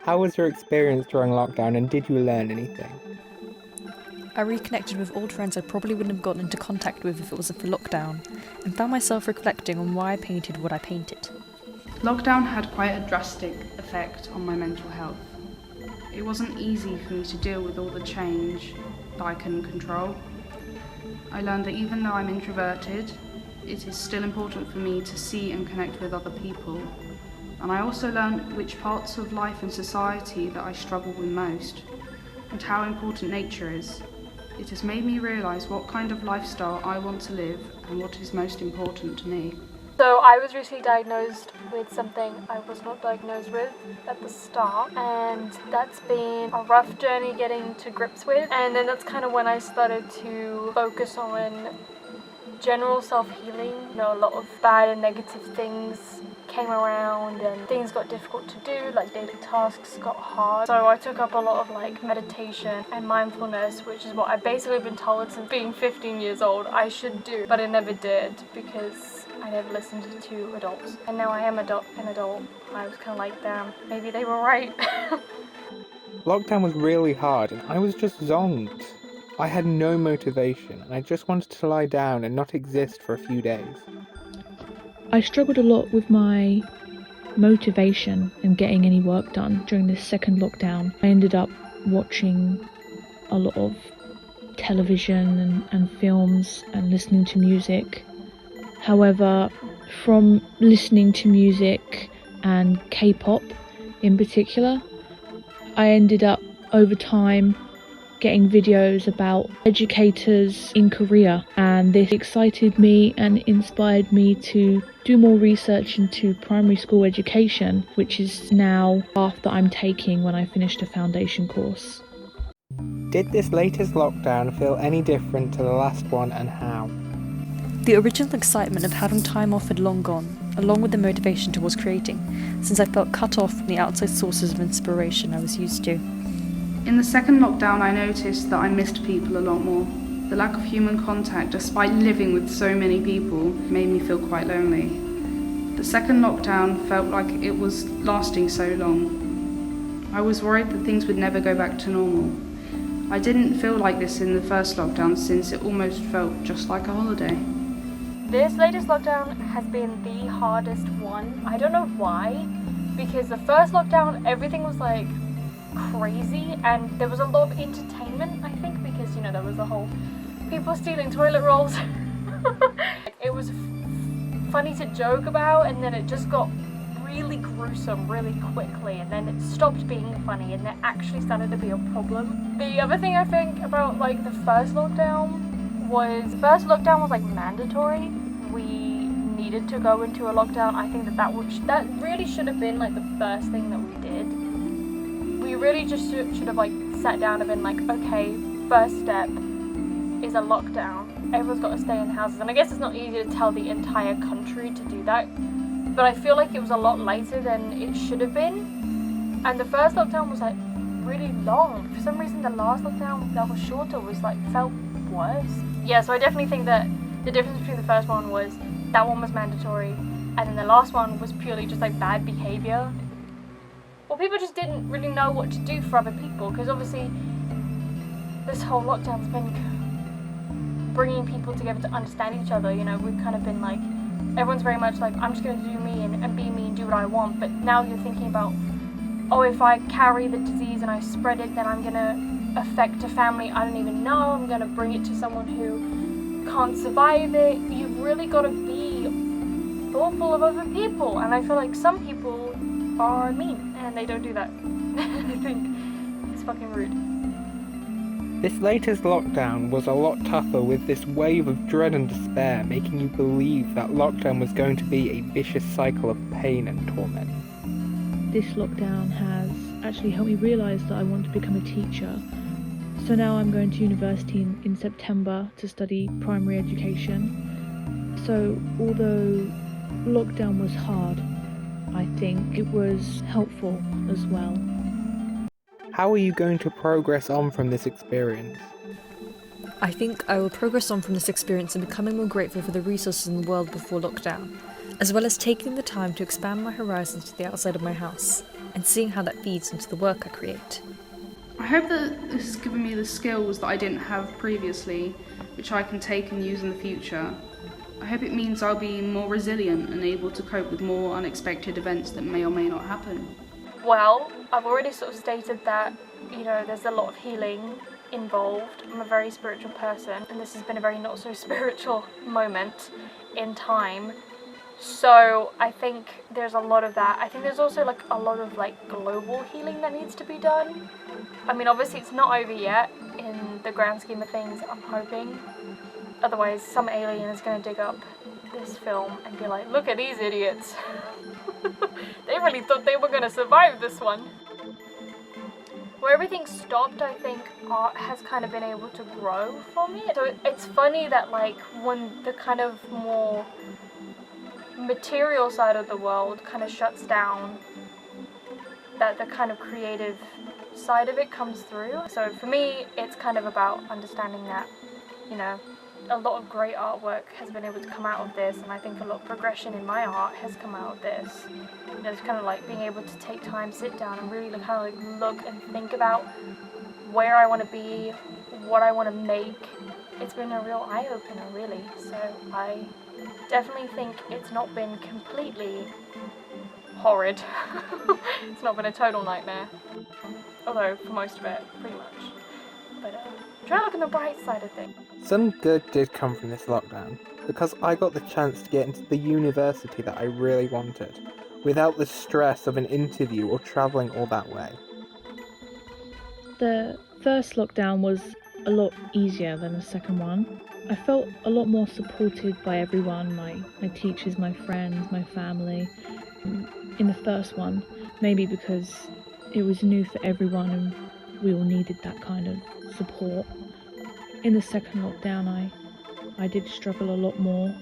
How was your experience during lockdown and did you learn anything? I reconnected with old friends I probably wouldn't have gotten into contact with if it wasn't for lockdown, and found myself reflecting on why I painted what I painted. Lockdown had quite a drastic effect on my mental health. It wasn't easy for me to deal with all the change that I couldn't control. I learned that even though I'm introverted, it is still important for me to see and connect with other people. And I also learned which parts of life and society that I struggle with most, and how important nature is. It has made me realise what kind of lifestyle I want to live and what is most important to me. So I was recently diagnosed with something I was not diagnosed with at the start, and that's been a rough journey getting to grips with. And then that's kind of when I started to focus on general self-healing. You know, a lot of bad and negative things came around and things got difficult to do, like daily tasks got hard. So I took up a lot of like meditation and mindfulness, which is what I've basically been told since being 15 years old I should do, but I never did because I never listened to adults. And now I am an adult. I was kind of like, damn, maybe they were right. Lockdown was really hard and I was just zonked. I had no motivation and I just wanted to lie down and not exist for a few days. I struggled a lot with my motivation and getting any work done during this second lockdown. I ended up watching a lot of television and films and listening to music. However, from listening to music and K-pop in particular, I ended up over time getting videos about educators in Korea, and this excited me and inspired me to do more research into primary school education, which is now the path that I'm taking when I finished a foundation course. Did this latest lockdown feel any different to the last one and how? The original excitement of having time off had long gone, along with the motivation towards creating, since I felt cut off from the outside sources of inspiration I was used to. In the second lockdown, I noticed that I missed people a lot more. The lack of human contact, despite living with so many people, made me feel quite lonely. The second lockdown felt like it was lasting so long. I was worried that things would never go back to normal. I didn't feel like this in the first lockdown since it almost felt just like a holiday. This latest lockdown has been the hardest one. I don't know why, because the first lockdown, everything was like crazy and there was a lot of entertainment, I think, because, you know, there was the whole people stealing toilet rolls. It was funny to joke about, and then it just got really gruesome really quickly, and then it stopped being funny and there actually started to be a problem. The other thing I think about like the first lockdown was like mandatory. We needed to go into a lockdown. I think that really should have been like the first thing that we did. We really just should have like sat down and been like, okay, first step is a lockdown. Everyone's got to stay in houses. And I guess it's not easy to tell the entire country to do that, but I feel like it was a lot later than it should have been. And the first lockdown was like really long. For some reason the last lockdown that was shorter was like felt worse. Yeah, so I definitely think that the difference between the first one was that one was mandatory, and then the last one was purely just like bad behaviour. Well, people just didn't really know what to do for other people, because obviously this whole lockdown's been bringing people together to understand each other. You know, we've kind of been like, everyone's very much like, I'm just going to do me and be me and do what I want. But now you're thinking about, oh, if I carry the disease and I spread it, then I'm going to affect a family I don't even know. I'm going to bring it to someone who can't survive it. You've really got to be thoughtful of other people. And I feel like some people are mean and they don't do that. I think it's fucking rude. This latest lockdown was a lot tougher, with this wave of dread and despair making you believe that lockdown was going to be a vicious cycle of pain and torment. This lockdown has actually helped me realise that I want to become a teacher. So now I'm going to university in September to study primary education. So although lockdown was hard, I think it was helpful as well. How are you going to progress on from this experience? I think I will progress on from this experience and becoming more grateful for the resources in the world before lockdown, as well as taking the time to expand my horizons to the outside of my house. and seeing how that feeds into the work I create. I hope that this has given me the skills that I didn't have previously, which I can take and use in the future. I hope it means I'll be more resilient and able to cope with more unexpected events that may or may not happen. Well, I've already sort of stated that, there's a lot of healing involved. I'm a very spiritual person, and this has been a very not so spiritual moment in time. So I think there's a lot of that. I think there's also a lot of global healing that needs to be done. I mean, obviously it's not over yet in the grand scheme of things, I'm hoping. Otherwise, some alien is going to dig up this film and be like, look at these idiots. They really thought they were going to survive this one. Where everything stopped, I think art has kind of been able to grow for me. So it's funny that when the kind of more material side of the world kind of shuts down, that the kind of creative side of it comes through. So for me, it's kind of about understanding that, a lot of great artwork has been able to come out of this, and I think a lot of progression in my art has come out of this. It's kind of being able to take time, sit down, and really kind of look and think about where I want to be, what I want to make. It's been a real eye-opener, really. So I definitely think it's not been completely horrid. It's not been a total nightmare. Although, for most of it, pretty much. But try to look on the bright side of things. Some good did come from this lockdown, because I got the chance to get into the university that I really wanted, without the stress of an interview or travelling all that way. The first lockdown was a lot easier than the second one. I felt a lot more supported by everyone, my teachers, my friends, my family. In the first one, maybe because it was new for everyone and we all needed that kind of support. In the second lockdown, I did struggle a lot more